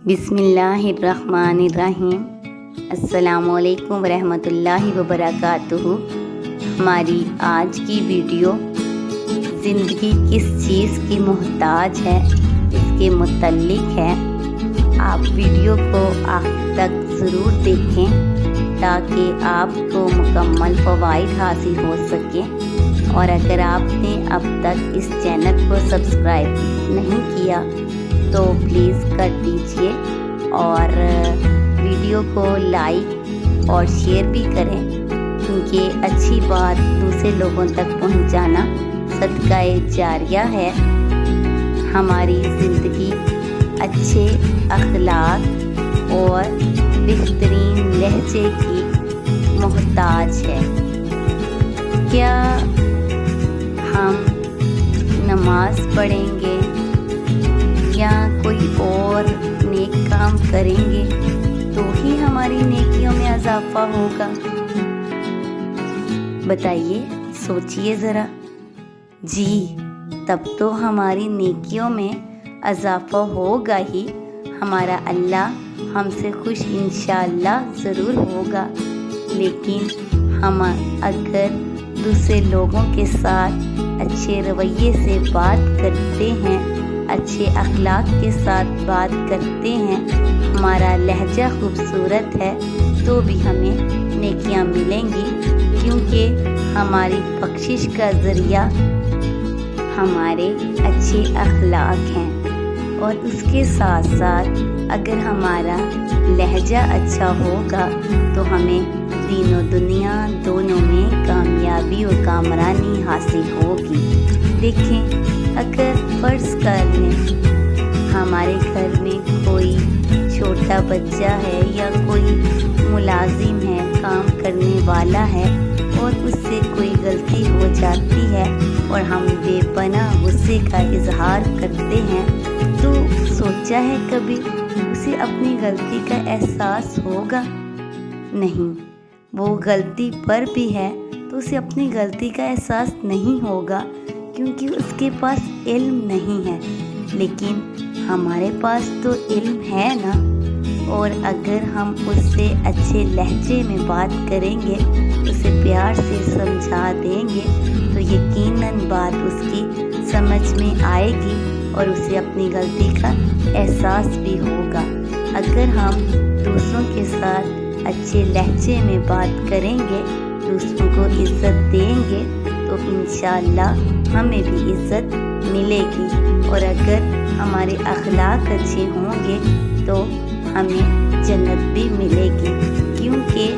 بسم اللہ الرحمن الرحیم۔ السلام علیکم ورحمۃ اللہ وبرکاتہ۔ ہماری آج کی ویڈیو زندگی کس چیز کی محتاج ہے اس کے متعلق ہے۔ آپ ویڈیو کو آخر تک ضرور دیکھیں تاکہ آپ کو مکمل فوائد حاصل ہو سکیں، اور اگر آپ نے اب تک اس چینل کو سبسکرائب نہیں کیا تو پلیز کر دیجئے، اور ویڈیو کو لائک اور شیئر بھی کریں، کیونکہ اچھی بات دوسرے لوگوں تک پہنچانا صدقہ جاریہ ہے۔ ہماری زندگی اچھے اخلاق اور بہترین لہجے کی محتاج ہے۔ کیا ہم نماز پڑھیں گے یا کوئی اور نیک کام کریں گے تو ہی ہماری نیکیوں میں اضافہ ہوگا؟ بتائیے، سوچئے ذرا۔ جی، تب تو ہماری نیکیوں میں اضافہ ہوگا ہی، ہمارا اللہ ہم سے خوش انشاءاللہ ضرور ہوگا۔ لیکن ہم اگر دوسرے لوگوں کے ساتھ اچھے رویے سے بات کرتے ہیں، اچھے اخلاق کے ساتھ بات کرتے ہیں، ہمارا لہجہ خوبصورت ہے، تو بھی ہمیں نیکیاں ملیں گی، کیونکہ ہماری بخشش کا ذریعہ ہمارے اچھے اخلاق ہیں۔ اور اس کے ساتھ ساتھ اگر ہمارا لہجہ اچھا ہوگا تو ہمیں دین و دنیا دونوں میں کامیابی اور کامرانی حاصل ہوگی۔ دیکھیں، اگر فرض کر لیں ہمارے گھر میں کوئی چھوٹا بچہ ہے یا کوئی ملازم ہے، کام کرنے والا ہے، اور اس سے کوئی غلطی ہو جاتی ہے اور ہم بے پناہ غصے کا اظہار کرتے ہیں، تو سوچا ہے کبھی اسے اپنی غلطی کا احساس ہوگا؟ نہیں، وہ غلطی پر بھی ہے تو اسے اپنی غلطی کا احساس نہیں ہوگا، کیونکہ اس کے پاس علم نہیں ہے۔ لیکن ہمارے پاس تو علم ہے نا، اور اگر ہم اس سے اچھے لہجے میں بات کریں گے، اسے پیار سے سمجھا دیں گے، تو یقیناً بات اس کی سمجھ میں آئے گی اور اسے اپنی غلطی کا احساس بھی ہوگا۔ اگر ہم دوسروں کے ساتھ اچھے لہجے میں بات کریں گے، دوسروں کو عزت دیں گے، تو انشاءاللہ ہمیں بھی عزت ملے گی، اور اگر ہمارے اخلاق اچھے ہوں گے تو ہمیں جنت بھی ملے گی، کیونکہ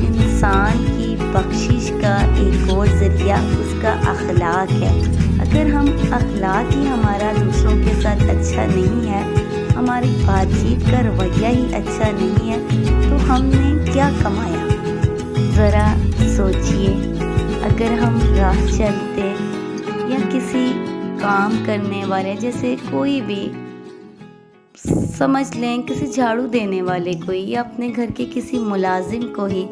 انسان کی بخشش کا ایک اور ذریعہ اس کا اخلاق ہے۔ اگر ہم اخلاق ہی ہمارا دوسروں کے ساتھ اچھا نہیں ہے، ہماری بات چیت کا رویہ ہی اچھا نہیں ہے، تو ہم نے کیا کمایا؟ ذرا سوچئے، اگر ہم راہ چلتے یا کسی کام کرنے والے، جیسے کوئی بھی سمجھ لیں کسی جھاڑو دینے والے کو ہی، یا اپنے گھر کے کسی ملازم کو ہی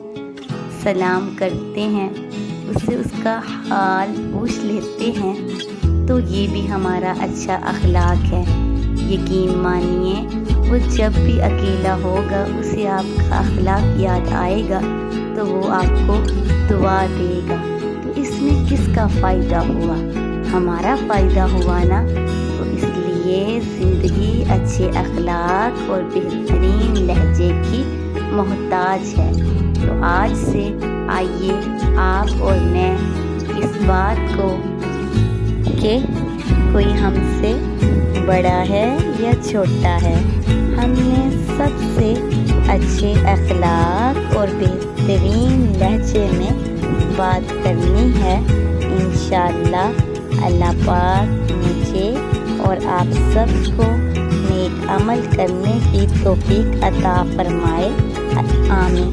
سلام کرتے ہیں، اس سے اس کا حال پوچھ لیتے ہیں، تو یہ بھی ہمارا اچھا اخلاق ہے۔ یقین مانیے، وہ جب بھی اکیلا ہوگا اسے آپ کا اخلاق یاد آئے گا تو وہ آپ کو دعا دے گا۔ تو اس میں کس کا فائدہ ہوا؟ ہمارا فائدہ ہوا نا۔ تو اس لیے زندگی اچھے اخلاق اور بہترین لہجے کی محتاج ہے۔ تو آج سے آئیے آپ اور میں اس بات کو کہ کوئی ہم سے بڑا ہے یا چھوٹا ہے، ہم نے سب سے اچھے اخلاق اور بہترین لہجے میں بات کرنی ہے۔ انشاءاللہ اللہ پاک مجھے اور آپ سب کو نیک عمل کرنے کی توفیق عطا فرمائے۔ آمین۔